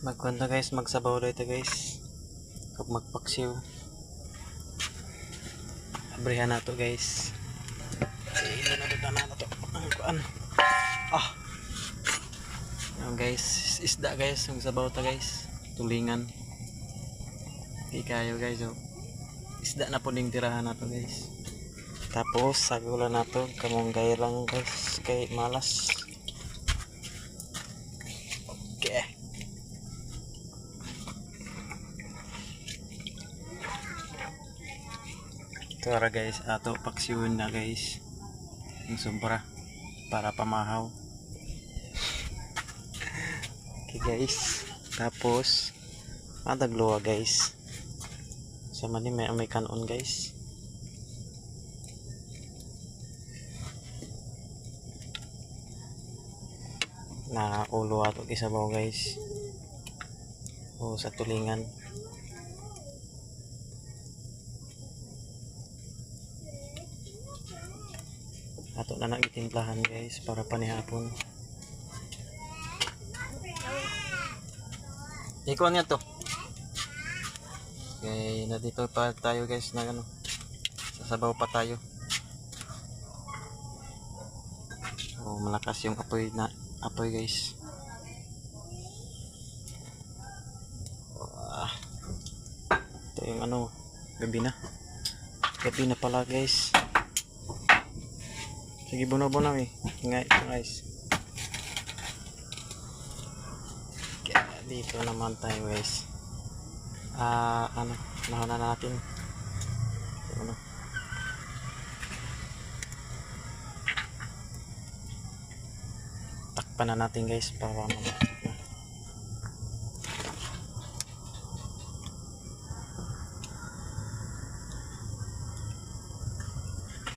Magkwenta guys, magsabaw dito guys. Kag magpaksiw. Abrihan na to guys. Ilo na dito na to. Ang kuan. Yung guys, isda guys, yung sabaw ta guys. Tulingan. Di kayo guys, oh. Isda na po ding tirahan na to guys. Tapos sagula na to, kamunggay lang guys, kay malas. Okay. Tara guys, ato paksiwin na guys. Yung sobra para pamahaw. Okay guys. Tapos madagluwa guys. Sa mani may kanon guys. Nakaulo ato kisabaw guys. O sa tulingan. Ato na nagitimplahan guys para panihapon. Ikuan nga to. Okay, na dito pa tayo guys na ano. Sasabaw pa tayo. Oh, malakas yung apoy guys. Ito yung ano, gabi na pala guys. Sige, bunaw-bunaw eh. Ngay guys. Kaya dito naman tayo guys. Ano, nahon na natin. Ano. Takpan na natin guys para